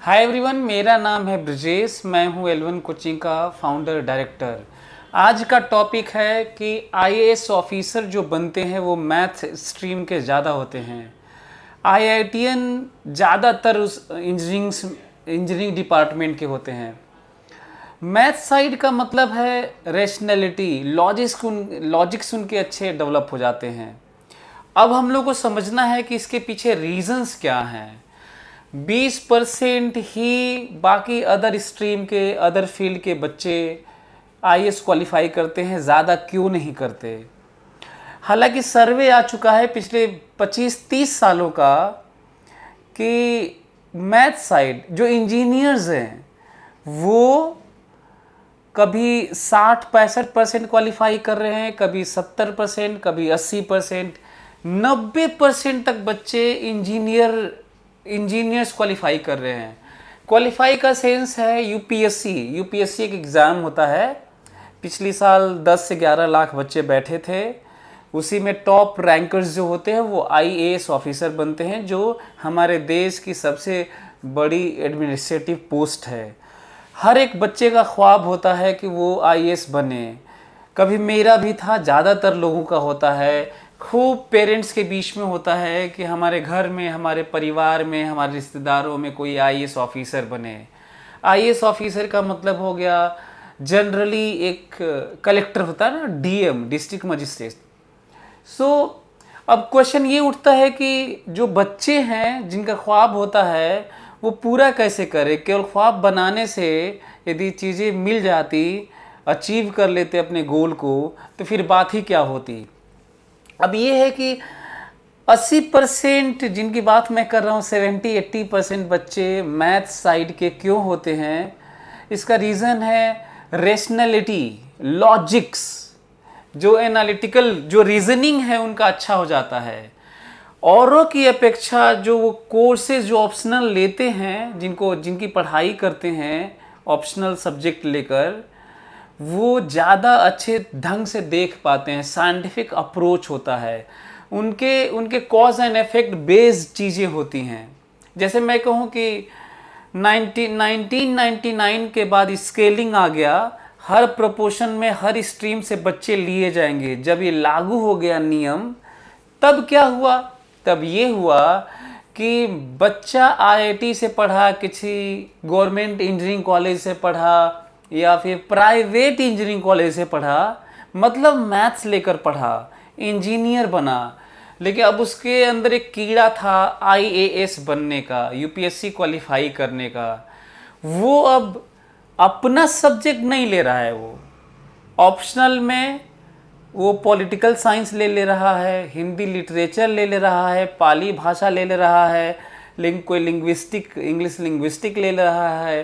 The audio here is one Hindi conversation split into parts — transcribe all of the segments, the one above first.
हाय एवरीवन, मेरा नाम है ब्रजेश। मैं हूँ L1 कोचिंग का फाउंडर डायरेक्टर। आज का टॉपिक है कि आईएएस ऑफिसर जो बनते हैं वो मैथ स्ट्रीम के ज़्यादा होते हैं। आईआईटीएन ज़्यादातर उस इंजीनियरिंग डिपार्टमेंट के होते हैं। मैथ साइड का मतलब है रेशनैलिटी, लॉजिक्स उनके अच्छे डेवलप हो जाते हैं। अब हम लोग को समझना है कि इसके पीछे रीजंस क्या हैं। 20% ही बाकी अदर स्ट्रीम के, अदर फील्ड के बच्चे आईएएस क्वालिफाई करते हैं, ज़्यादा क्यों नहीं करते। हालांकि सर्वे आ चुका है पिछले 25-30 सालों का कि मैथ साइड जो इंजीनियर्स हैं वो कभी 60-65% क्वालिफाई कर रहे हैं, कभी 70%, कभी 80%, 90% तक बच्चे इंजीनियर्स क्वालिफाई कर रहे हैं। क्वालिफाई का सेंस है यूपीएससी एक एग्ज़ाम होता है। पिछली साल 10 से 11 लाख बच्चे बैठे थे, उसी में टॉप रैंकर्स जो होते हैं वो आईएएस ऑफिसर बनते हैं, जो हमारे देश की सबसे बड़ी एडमिनिस्ट्रेटिव पोस्ट है। हर एक बच्चे का ख्वाब होता है कि वो आईएएस बने। कभी मेरा भी था, ज़्यादातर लोगों का होता है। खूब पेरेंट्स के बीच में होता है कि हमारे घर में, हमारे परिवार में, हमारे रिश्तेदारों में कोई आईएएस ऑफिसर बने। आईएएस ऑफिसर का मतलब हो गया जनरली एक कलेक्टर होता है ना, डीएम, डिस्ट्रिक्ट मजिस्ट्रेट। अब क्वेश्चन ये उठता है कि जो बच्चे हैं जिनका ख्वाब होता है वो पूरा कैसे करें। केवल ख्वाब बनाने से यदि चीज़ें मिल जाती, अचीव कर लेते अपने गोल को, तो फिर बात ही क्या होती। अब ये है कि 80% जिनकी बात मैं कर रहा हूँ, 70-80% बच्चे मैथ साइड के क्यों होते हैं। इसका रीज़न है रेशनैलिटी, लॉजिक्स, जो एनालिटिकल, जो रीजनिंग है उनका अच्छा हो जाता है। औरों की अपेक्षा जो वो कोर्सेज जो ऑप्शनल लेते हैं, जिनकी पढ़ाई करते हैं ऑप्शनल सब्जेक्ट लेकर, वो ज़्यादा अच्छे ढंग से देख पाते हैं। साइंटिफिक अप्रोच होता है, उनके कॉज एंड इफेक्ट बेस्ड चीज़ें होती हैं। जैसे मैं कहूँ कि 1999 के बाद स्केलिंग आ गया, हर प्रोपोर्शन में हर स्ट्रीम से बच्चे लिए जाएंगे। जब ये लागू हो गया नियम, तब क्या हुआ, तब ये हुआ कि बच्चा आईआईटी से पढ़ा, किसी गवर्नमेंट इंजीनियरिंग कॉलेज से पढ़ा, या फिर प्राइवेट इंजीनियरिंग कॉलेज से पढ़ा, मतलब मैथ्स लेकर पढ़ा, इंजीनियर बना। लेकिन अब उसके अंदर एक कीड़ा था आईएएस बनने का, यूपीएससी क्वालिफाई करने का। वो अब अपना सब्जेक्ट नहीं ले रहा है, वो ऑप्शनल में वो पॉलिटिकल साइंस ले रहा है, हिंदी लिटरेचर ले रहा है, पाली भाषा ले रहा है, कोई इंग्लिश लिंग्विस्टिक ले रहा है,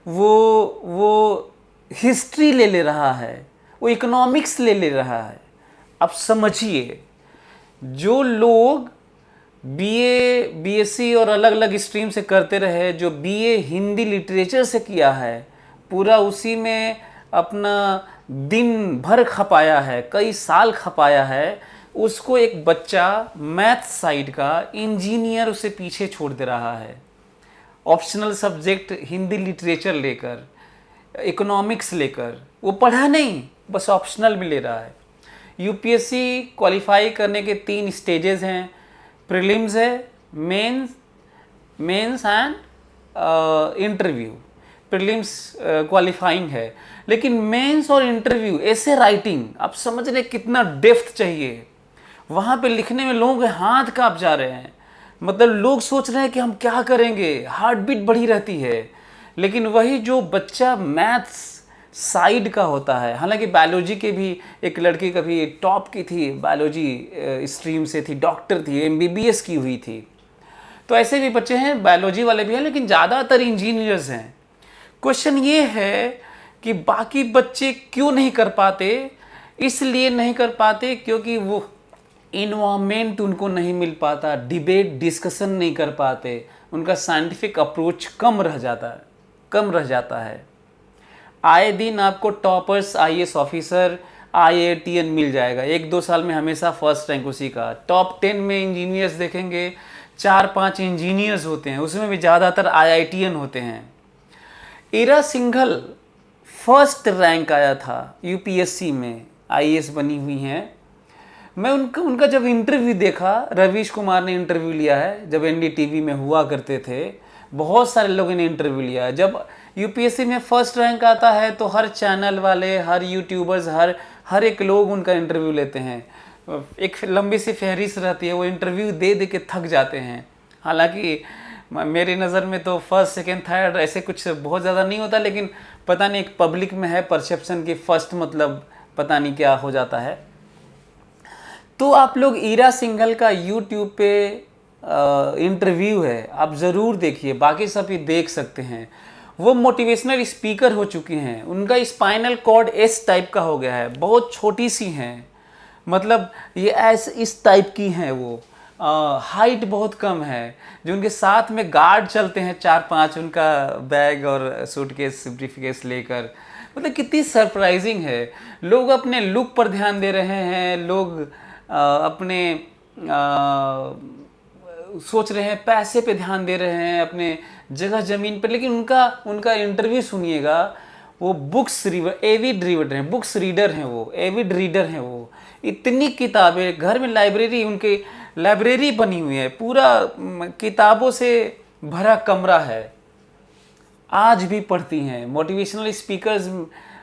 वो हिस्ट्री ले रहा है, वो इकोनॉमिक्स ले रहा है। अब समझिए, जो लोग बीए, बीएससी और अलग अलग स्ट्रीम से करते रहे, जो बीए हिंदी लिटरेचर से किया है, पूरा उसी में अपना दिन भर खपाया है, कई साल खपाया है, उसको एक बच्चा मैथ साइड का इंजीनियर उसे पीछे छोड़ दे रहा है। ऑप्शनल सब्जेक्ट हिंदी लिटरेचर लेकर, इकोनॉमिक्स लेकर, वो पढ़ा नहीं, बस ऑप्शनल में ले रहा है। यूपीएससी क्वालिफाई करने के 3 स्टेजेस हैं। प्रीलिम्स है, mains and interview. Prelims qualifying है, लेकिन मेंस और इंटरव्यू, ऐसे राइटिंग, आप समझ रहे कितना डेप्थ चाहिए। वहाँ पे लिखने में लोगों के हाथ कांप जा रहे हैं, मतलब लोग सोच रहे हैं कि हम क्या करेंगे, हार्ट बीट बढ़ी रहती है। लेकिन वही जो बच्चा मैथ्स साइड का होता है, हालांकि बायोलॉजी के भी एक लड़की कभी टॉप की थी, बायोलॉजी स्ट्रीम से थी, डॉक्टर थी, एमबीबीएस की हुई थी। तो ऐसे भी बच्चे हैं, बायोलॉजी वाले भी हैं, लेकिन ज़्यादातर इंजीनियर्स हैं। क्वेश्चन ये है कि बाकी बच्चे क्यों नहीं कर पाते। इसलिए नहीं कर पाते क्योंकि वो इन्वायरमेंट उनको नहीं मिल पाता, डिबेट डिस्कशन नहीं कर पाते, उनका साइंटिफिक अप्रोच कम रह जाता है। आए दिन आपको टॉपर्स आईएएस ऑफिसर, आईआईटीएन मिल जाएगा, 1-2 साल में हमेशा फर्स्ट रैंक उसी का। टॉप 10 में इंजीनियर्स देखेंगे, 4-5 इंजीनियर्स होते हैं, उसमें भी ज़्यादातर आईआईटीएन होते हैं। ईरा सिंघल फर्स्ट रैंक आया था यूपीएससी में, आईएएस बनी हुई हैं। मैं उनका जब इंटरव्यू देखा, रवीश कुमार ने इंटरव्यू लिया है, जब एनडीटीवी में हुआ करते थे, बहुत सारे लोगों ने इंटरव्यू लिया है। जब यूपीएससी में फर्स्ट रैंक आता है तो हर चैनल वाले, हर यूट्यूबर्स, हर एक लोग उनका इंटरव्यू लेते हैं। एक लंबी सी फहरिस्त रहती है, वो इंटरव्यू दे दे के थक जाते हैं। हालांकि मेरी नज़र में तो फर्स्ट सेकंड थर्ड ऐसे कुछ बहुत ज़्यादा नहीं होता, लेकिन पता नहीं एक पब्लिक में है परसेप्शन की फर्स्ट मतलब पता नहीं क्या हो जाता है। तो आप लोग ईरा सिंघल का यूट्यूब पे इंटरव्यू है, आप ज़रूर देखिए, बाकी सब भी देख सकते हैं। वो मोटिवेशनल स्पीकर हो चुके हैं, उनका स्पाइनल कॉर्ड एस टाइप का हो गया है, बहुत छोटी सी हैं, मतलब ये इस टाइप की हैं। वो हाइट बहुत कम है। जो उनके साथ में गार्ड चलते हैं 4-5, उनका बैग और सूटकेस ब्रीफकेस लेकर, मतलब कितनी सरप्राइजिंग है। लोग अपने लुक पर ध्यान दे रहे हैं, लोग अपने सोच रहे हैं, पैसे पे ध्यान दे रहे हैं, अपने जगह ज़मीन पर, लेकिन उनका इंटरव्यू सुनिएगा। वो बुक्स एविड रीडर हैं, बुक्स रीडर हैं, वो एविड रीडर हैं। वो इतनी किताबें, घर में लाइब्रेरी, उनके लाइब्रेरी बनी हुई है, पूरा किताबों से भरा कमरा है, आज भी पढ़ती हैं। Motivational speakers,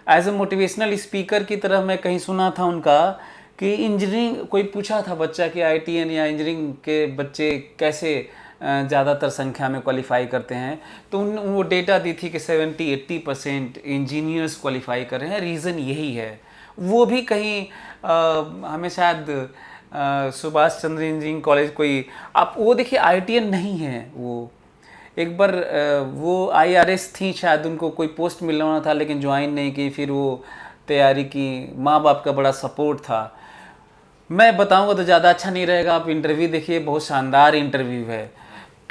as a motivational speaker की तरह मैं कहीं सुना था उनका कि इंजीनियरिंग, कोई पूछा था बच्चा कि आईटीएन या इंजीनियरिंग के बच्चे कैसे ज़्यादातर संख्या में क्वालिफाई करते हैं, तो वो डेटा दी थी कि 70-80% इंजीनियर्स क्वालिफाई कर रहे हैं। रीज़न यही है। वो भी कहीं हमें शायद सुभाष चंद्र इंजीनियरिंग कॉलेज, कोई आप वो देखिए आईटीएन नहीं है। वो एक बार वो आईआरएस थी, शायद उनको कोई पोस्ट मिलना था लेकिन ज्वाइन नहीं की, फिर वो तैयारी की, माँ बाप का बड़ा सपोर्ट था। मैं बताऊंगा तो ज़्यादा अच्छा नहीं रहेगा, आप इंटरव्यू देखिए, बहुत शानदार इंटरव्यू है।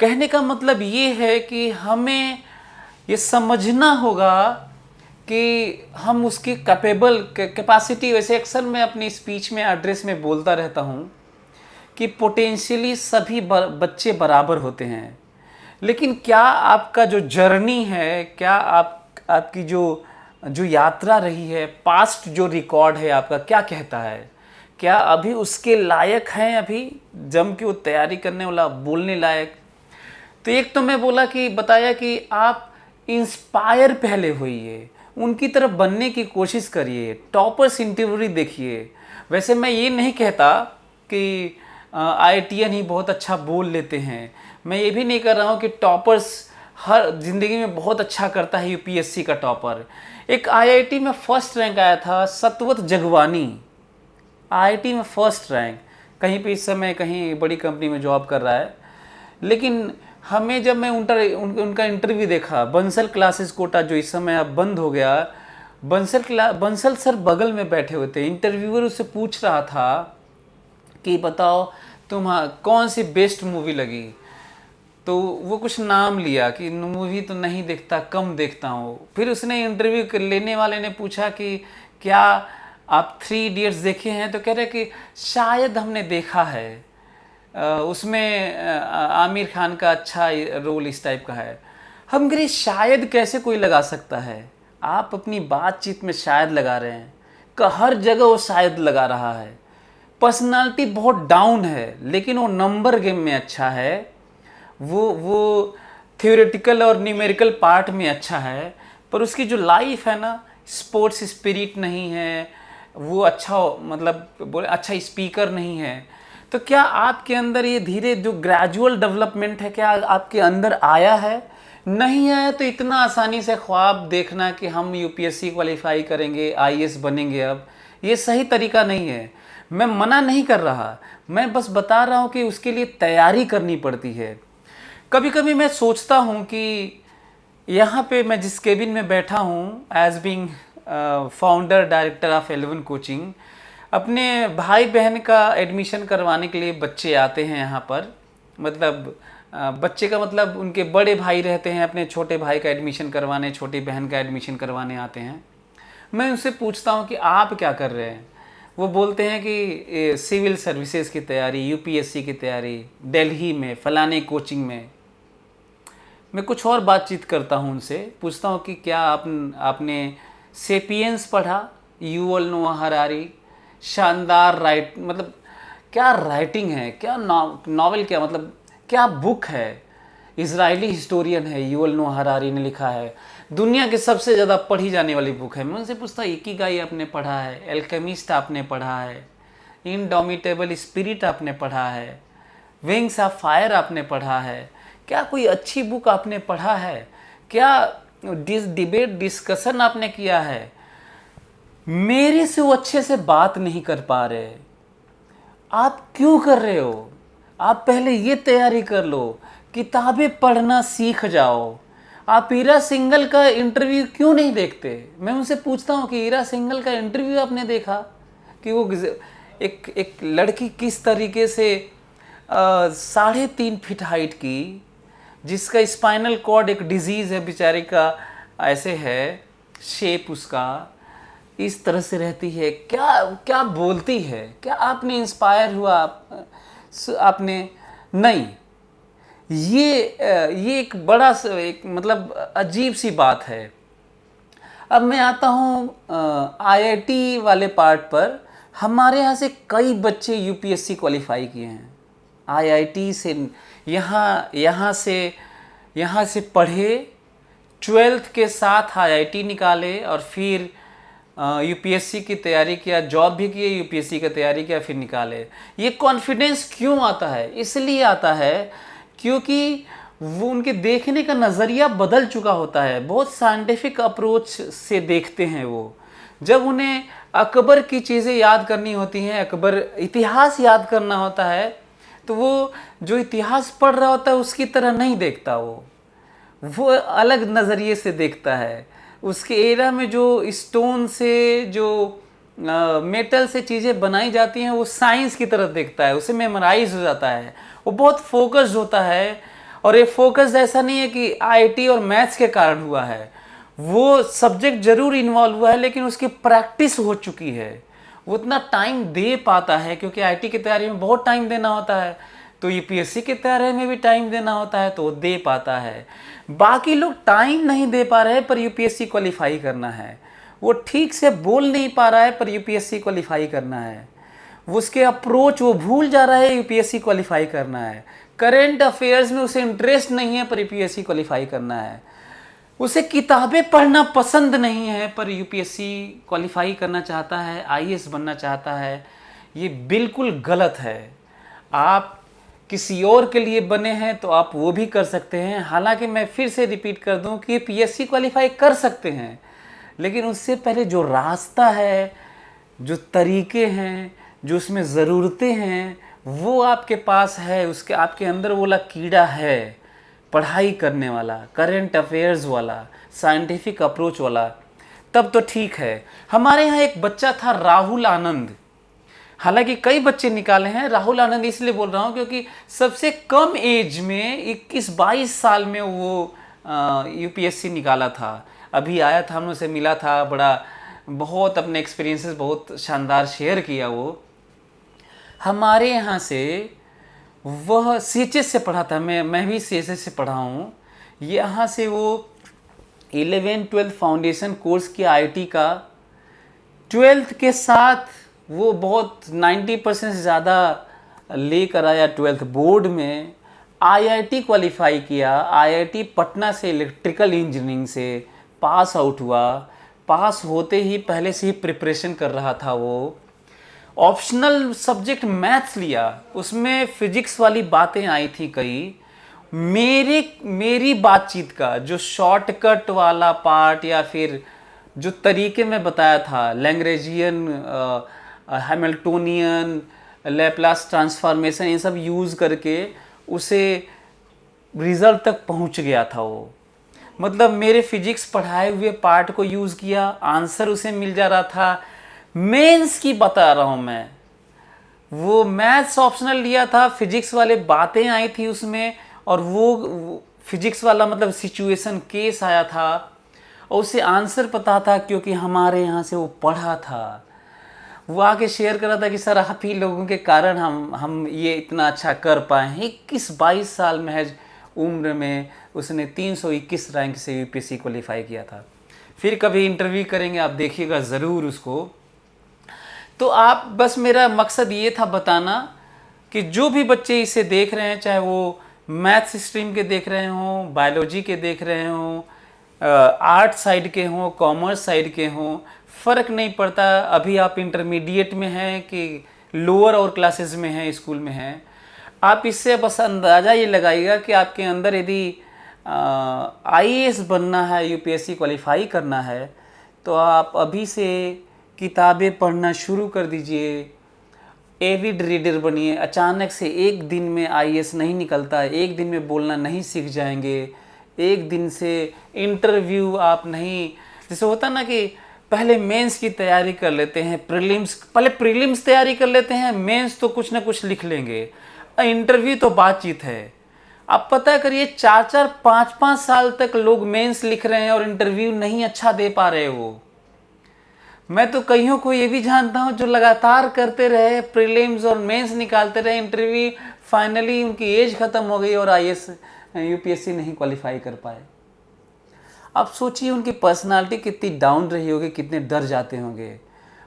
कहने का मतलब ये है कि हमें ये समझना होगा कि हम उसकी कैपेसिटी, वैसे अक्सर मैं अपनी स्पीच में, एड्रेस में बोलता रहता हूँ कि पोटेंशियली सभी बच्चे बराबर होते हैं, लेकिन क्या आपका जो जर्नी है, क्या आपकी जो यात्रा रही है, पास्ट जो रिकॉर्ड है आपका, क्या कहता है? क्या अभी उसके लायक हैं, अभी जम के वो तैयारी करने वाला, बोलने लायक? तो एक तो मैं बताया कि आप इंस्पायर पहले होइए, उनकी तरफ बनने की कोशिश करिए, टॉपर्स इंटरव्यू देखिए। वैसे मैं ये नहीं कहता कि आईआईटीएन ही बहुत अच्छा बोल लेते हैं, मैं ये भी नहीं कर रहा हूँ कि टॉपर्स हर ज़िंदगी में बहुत अच्छा करता है। यूपीएससी का टॉपर, एक आईआईटी में फर्स्ट रैंक आया था, सतवत जगवानी, आईआईटी में फर्स्ट रैंक, कहीं पे इस समय कहीं बड़ी कंपनी में जॉब कर रहा है। लेकिन हमें जब मैं उनका इंटरव्यू देखा, बंसल क्लासेस कोटा जो इस समय अब बंद हो गया, बंसल सर बगल में बैठे हुए थे, इंटरव्यूअर उससे पूछ रहा था कि बताओ तुम कौन सी बेस्ट मूवी लगी, तो वो कुछ नाम लिया कि मूवी तो नहीं देखता, कम देखता हूँ। फिर उसने इंटरव्यू लेने वाले ने पूछा कि क्या आप 3 इडियट्स देखे हैं, तो कह रहे कि शायद हमने देखा है, उसमें आमिर खान का अच्छा रोल इस टाइप का है। हम कह शायद कैसे कोई लगा सकता है? आप अपनी बातचीत में शायद लगा रहे हैं, हर जगह वो शायद लगा रहा है। पर्सनालिटी बहुत डाउन है, लेकिन वो नंबर गेम में अच्छा है, वो थ्योरेटिकल और न्यूमेरिकल पार्ट में अच्छा है, पर उसकी जो लाइफ है ना, स्पोर्ट्स स्पिरिट नहीं है, वो अच्छा मतलब बोले अच्छा स्पीकर नहीं है। तो क्या आपके अंदर ये धीरे जो ग्रेजुअल डेवलपमेंट है, क्या आपके अंदर आया है? नहीं आया तो इतना आसानी से ख्वाब देखना कि हम यूपीएससी क्वालिफाई करेंगे, आईएएस बनेंगे, अब ये सही तरीका नहीं है। मैं मना नहीं कर रहा, मैं बस बता रहा हूँ कि उसके लिए तैयारी करनी पड़ती है। कभी कभी मैं सोचता हूँ कि यहाँ पे मैं जिस केबिन में बैठा हूँ, as being founder director of 11 coaching, अपने भाई बहन का एडमिशन करवाने के लिए बच्चे आते हैं यहाँ पर। मतलब बच्चे का मतलब उनके बड़े भाई रहते हैं, अपने छोटे भाई का एडमिशन करवाने, छोटी बहन का एडमिशन करवाने आते हैं। मैं उनसे पूछता हूँ कि आप क्या कर रहे हैं? वो बोलते हैं कि सिविल सर्विसेज की तैयारी, यूपीएससी की तैयारी, दिल्ली में फलाने कोचिंग में। मैं कुछ और बातचीत करता हूँ उनसे, पूछता हूँ कि क्या आपने सेपियंस पढ़ा, युवल नोआ हरारी, शानदार मतलब क्या राइटिंग है, क्या नॉवेल, क्या मतलब क्या बुक है। इजरायली हिस्टोरियन है, युवल नोआ हरारी ने लिखा है, दुनिया की सबसे ज़्यादा पढ़ी जाने वाली बुक है। मैं उनसे पूछता इकिगाई आपने पढ़ा है, एल्केमिस्ट आपने पढ़ा है, इनडोमिटेबल स्पिरिट आपने पढ़ा है, विंग्स ऑफ फायर आपने पढ़ा है, क्या कोई अच्छी बुक आपने पढ़ा है, क्या डिबेट डिस्कशन आपने किया है? मेरे से वो अच्छे से बात नहीं कर पा रहे। आप क्यों कर रहे हो? आप पहले ये तैयारी कर लो, किताबें पढ़ना सीख जाओ। आप ईरा सिंघल का इंटरव्यू क्यों नहीं देखते? मैं उनसे पूछता हूँ कि ईरा सिंघल का इंटरव्यू आपने देखा कि वो एक लड़की किस तरीके से 3.5 फीट हाइट की, जिसका स्पाइनल कॉर्ड एक डिजीज़ है बेचारी का, ऐसे है शेप उसका, इस तरह से रहती है, क्या क्या बोलती है? क्या आपने इंस्पायर हुआ? आपने नहीं। ये एक बड़ा एक मतलब अजीब सी बात है। अब मैं आता हूँ आईआईटी वाले पार्ट पर। हमारे यहाँ से कई बच्चे यूपीएससी क्वालिफाई किए हैं, आईआईटी से, यहाँ से पढ़े, 12th के साथ आईआईटी निकाले और फिर यूपीएससी की तैयारी किया, जॉब भी किए, यूपीएससी की तैयारी किया, फिर निकाले। ये कॉन्फिडेंस क्यों आता है? इसलिए आता है क्योंकि वो उनके देखने का नज़रिया बदल चुका होता है, बहुत साइंटिफिक अप्रोच से देखते हैं वो। जब उन्हें अकबर की चीज़ें याद करनी होती हैं, अकबर इतिहास याद करना होता है, तो वो जो इतिहास पढ़ रहा होता है उसकी तरह नहीं देखता, वो अलग नज़रिए से देखता है। उसके एरा में जो स्टोन से, जो मेटल से चीज़ें बनाई जाती हैं, वो साइंस की तरफ देखता है, उसे मेमोराइज हो जाता है, वो बहुत फोकस्ड होता है। और ये फोकस ऐसा नहीं है कि आईटी और मैथ्स के कारण हुआ है, वो सब्जेक्ट जरूर इन्वॉल्व हुआ है लेकिन उसकी प्रैक्टिस हो चुकी है, वो उतना टाइम दे पाता है, क्योंकि आईटी की तैयारी में बहुत टाइम देना होता है, तो यूपीएससी की तैयारी में भी टाइम देना होता है, तो वो दे पाता है। बाकी लोग टाइम नहीं दे पा रहे हैं पर यूपीएससी क्वालिफाई करना है, वो ठीक से बोल नहीं पा रहा है पर यूपीएससी क्वालिफाई करना है, वो उसके अप्रोच वो भूल जा रहा है, यूपीएससी क्वालिफाई करना है। करेंट अफेयर्स में उसे इंटरेस्ट नहीं है पर यूपीएससी क्वालिफाई करना है। उसे किताबें पढ़ना पसंद नहीं है पर यूपीएससी क्वालिफाई करना चाहता है, आईएएस बनना चाहता है। ये बिल्कुल गलत है। आप किसी और के लिए बने हैं तो आप वो भी कर सकते हैं। हालांकि मैं फिर से रिपीट कर दूं कि पीएससी क्वालिफाई कर सकते हैं, लेकिन उससे पहले जो रास्ता है, जो तरीके हैं, जो उसमें ज़रूरतें हैं, वो आपके पास है, उसके आपके अंदर वो वाला कीड़ा है, पढ़ाई करने वाला, करंट अफेयर्स वाला, साइंटिफिक अप्रोच वाला, तब तो ठीक है। हमारे यहाँ एक बच्चा था राहुल आनंद, हालांकि कई बच्चे निकाले हैं, राहुल आनंद इसलिए बोल रहा हूँ क्योंकि सबसे कम एज में 21-22 साल में वो यूपीएससी निकाला था। अभी आया था, हम उसे मिला था, बड़ा बहुत अपने एक्सपीरियंसेस बहुत शानदार शेयर किया। वो हमारे यहाँ से, वह सीएचएस से पढ़ा था, मैं भी सीएचएस से पढ़ा हूँ। यहाँ से वो 11-12 फाउंडेशन कोर्स किया आईटी का, 12th के साथ वो बहुत 90% से ज़्यादा लेकर आया 12th बोर्ड में, आईआईटी क्वालिफाई किया, आईआईटी पटना से इलेक्ट्रिकल इंजीनियरिंग से पास आउट हुआ। पास होते ही पहले से ही प्रिपरेशन कर रहा था वो। ऑप्शनल सब्जेक्ट मैथ्स लिया, उसमें फिजिक्स वाली बातें आई थी कई। मेरी बातचीत का जो शॉर्टकट वाला पार्ट या फिर जो तरीके में बताया था, लैग्रेंजियन, हैमिल्टोनियन, लैप्लास ट्रांसफॉर्मेशन, ये सब यूज़ करके उसे रिज़ल्ट तक पहुंच गया था वो। मतलब मेरे फिजिक्स पढ़ाए हुए पार्ट को यूज़ किया, आंसर उसे मिल जा रहा था। मेंस की बता रहा हूँ मैं, वो मैथ्स ऑप्शनल लिया था, फिजिक्स वाले बातें आई थी उसमें, और वो फिजिक्स वाला मतलब सिचुएशन केस आया था और उसे आंसर पता था क्योंकि हमारे यहाँ से वो पढ़ा था। वो आके शेयर कर रहा था कि सर आप ही लोगों के कारण हम ये इतना अच्छा कर पाए हैं। 21-22 साल महज उम्र में उसने 321 रैंक से यूपीएससी क्वालिफाई किया था। फिर कभी इंटरव्यू करेंगे, आप देखिएगा ज़रूर उसको। तो आप बस मेरा मकसद ये था बताना कि जो भी बच्चे इसे देख रहे हैं, चाहे वो मैथ्स स्ट्रीम के देख रहे हों, बायोलॉजी के देख रहे हों, आर्ट साइड के हों, कॉमर्स साइड के हों, फ़र्क नहीं पड़ता। अभी आप इंटरमीडिएट में हैं कि लोअर और क्लासेस में हैं, स्कूल में हैं, आप इससे बस अंदाज़ा ये लगाइएगा कि आपके अंदर यदि आईएएस बनना है, यूपीएससी क्वालिफाई करना है, तो आप अभी से किताबें पढ़ना शुरू कर दीजिए। एविड रीडर बनिए। अचानक से एक दिन में आईएएस नहीं निकलता, एक दिन में बोलना नहीं सीख जाएंगे, एक दिन से इंटरव्यू आप नहीं, जैसे होता ना कि पहले मेंस की तैयारी कर लेते हैं, पहले प्रीलिम्स तैयारी कर लेते हैं, मेंस तो कुछ ना कुछ लिख लेंगे, इंटरव्यू तो बातचीत है। आप पता करिए 4-4, 5-5 साल तक लोग मेंस लिख रहे हैं और इंटरव्यू नहीं अच्छा दे पा रहे वो। मैं तो कईयों को ये भी जानता हूँ जो लगातार करते रहे, प्रीलिम्स और मेंस निकालते रहे, इंटरव्यू, फाइनली उनकी एज ख़त्म हो गई और आईएएस यूपीएससी नहीं क्वालिफाई कर पाए। आप सोचिए उनकी पर्सनालिटी कितनी डाउन रही होगी, कितने डर जाते होंगे।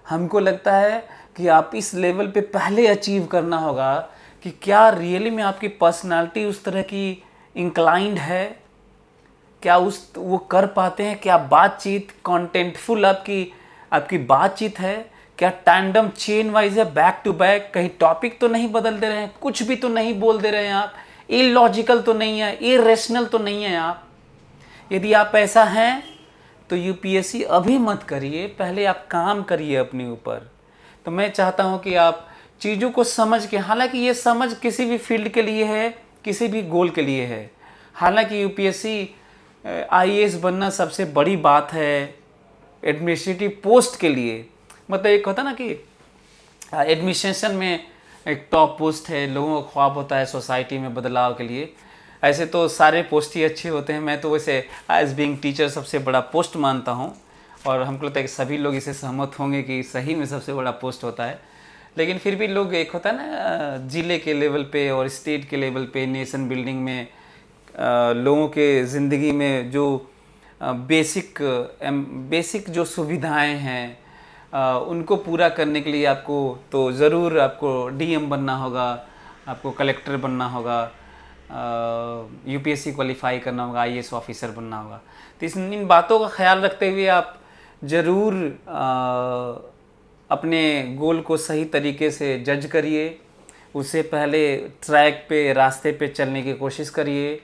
हमको लगता है कि आप इस लेवल पे पहले अचीव करना होगा कि क्या रियली में आपकी पर्सनालिटी उस तरह की इंक्लाइंड है, क्या वो कर पाते हैं, क्या बातचीत कॉन्टेंटफुल आपकी बातचीत है, क्या टैंडम चेन वाइज है, बैक टू बैक, कहीं टॉपिक तो नहीं बदल दे रहे हैं, कुछ भी तो नहीं बोल दे रहे हैं आप, इलॉजिकल तो नहीं है, इरेशनल तो नहीं है आप। यदि आप ऐसा हैं तो यूपीएससी अभी मत करिए, पहले आप काम करिए अपने ऊपर। तो मैं चाहता हूं कि आप चीज़ों को समझ के, हालांकि ये समझ किसी भी फील्ड के लिए है, किसी भी गोल के लिए है। हालांकि यूपीएससी आईएएस बनना सबसे बड़ी बात है एडमिनिस्ट्रेटिव पोस्ट के लिए। मतलब एक होता ना कि एडमिनिस्ट्रेशन में एक टॉप पोस्ट है, लोगों का ख्वाब होता है सोसाइटी में बदलाव के लिए। ऐसे तो सारे पोस्ट ही अच्छे होते हैं, मैं तो वैसे एज बीइंग टीचर सबसे बड़ा पोस्ट मानता हूँ और हमको लगता है कि सभी लोग इसे सहमत होंगे कि सही में सबसे बड़ा पोस्ट होता है। लेकिन फिर भी लोग, एक होता है ना ज़िले के लेवल पे और स्टेट के लेवल पे, नेशन बिल्डिंग में लोगों के ज़िंदगी में जो बेसिक जो सुविधाएं हैं उनको पूरा करने के लिए आपको तो ज़रूर आपको डीएम बनना होगा, आपको कलेक्टर बनना होगा, यूपीएससी क्वालिफाई करना होगा, आईएएस ऑफिसर बनना होगा। तो इन बातों का ख्याल रखते हुए आप ज़रूर अपने गोल को सही तरीके से जज करिए। उससे पहले ट्रैक पे, रास्ते पे चलने की कोशिश करिए।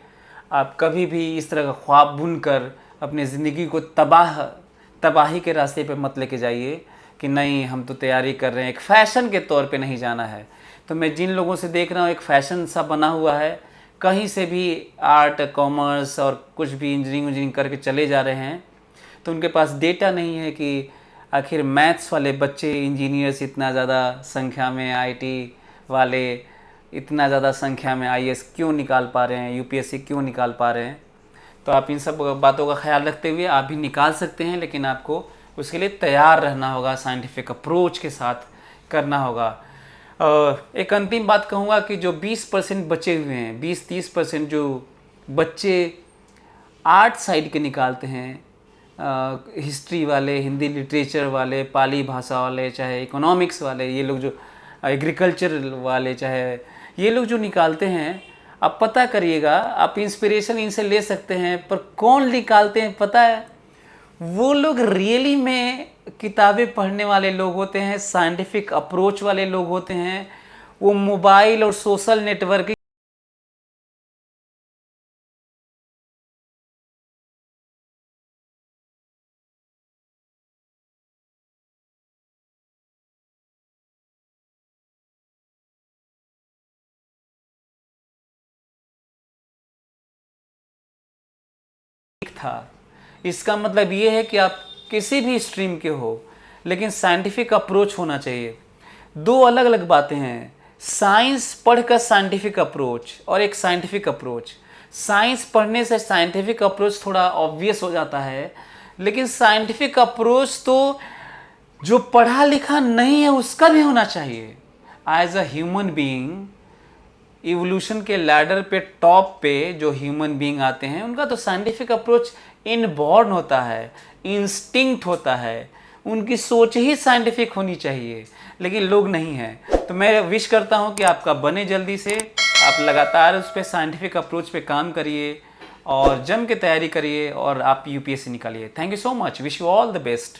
आप कभी भी इस तरह का ख्वाब बुनकर अपनी ज़िंदगी को तबाही के रास्ते पे मत लेके जाइए कि नहीं हम तो तैयारी कर रहे हैं, एक फ़ैशन के तौर पे नहीं जाना है। तो मैं जिन लोगों से देख रहा हूँ एक फ़ैशन सा बना हुआ है, कहीं से भी आर्ट, कॉमर्स और कुछ भी इंजीनियरिंग करके चले जा रहे हैं, तो उनके पास डेटा नहीं है कि आखिर मैथ्स वाले बच्चे इंजीनियर्स इतना ज़्यादा संख्या में, आईटी वाले इतना ज़्यादा संख्या में आईएएस क्यों निकाल पा रहे हैं, यूपीएससी क्यों निकाल पा रहे हैं। तो आप इन सब बातों का ख्याल रखते हुए आप भी निकाल सकते हैं, लेकिन आपको उसके लिए तैयार रहना होगा, साइंटिफिक अप्रोच के साथ करना होगा। एक अंतिम बात कहूँगा कि जो 20% बचे हुए हैं, 20-30% जो बच्चे आर्ट साइड के निकालते हैं, हिस्ट्री वाले, हिंदी लिटरेचर वाले, पाली भाषा वाले, चाहे इकोनॉमिक्स वाले, ये लोग जो एग्रीकल्चर वाले, चाहे ये लोग जो निकालते हैं, आप पता करिएगा, आप इंस्पिरेशन इनसे ले सकते हैं, पर कौन निकालते हैं पता है? वो लोग रियली में किताबें पढ़ने वाले लोग होते हैं, साइंटिफिक अप्रोच वाले लोग होते हैं। वो मोबाइल और सोशल नेटवर्किंग था। इसका मतलब ये है कि आप किसी भी स्ट्रीम के हो, लेकिन साइंटिफिक अप्रोच होना चाहिए। दो अलग अलग बातें हैं, साइंस पढ़कर साइंटिफिक अप्रोच और एक साइंटिफिक अप्रोच। साइंस पढ़ने से साइंटिफिक अप्रोच थोड़ा ऑब्वियस हो जाता है, लेकिन साइंटिफिक अप्रोच तो जो पढ़ा लिखा नहीं है उसका भी होना चाहिए। As a human being, evolution के लैडर पे टॉप पे जो ह्यूमन बीइंग आते हैं उनका तो साइंटिफिक अप्रोच इनबॉर्न होता है, इंस्टिंक्ट होता है, उनकी सोच ही साइंटिफिक होनी चाहिए, लेकिन लोग नहीं हैं। तो मैं विश करता हूं कि आपका बने जल्दी से, आप लगातार उस पर साइंटिफिक अप्रोच पे काम करिए और जम के तैयारी करिए और आप यूपीएससी निकालिए। Thank you so much, wish you all the best.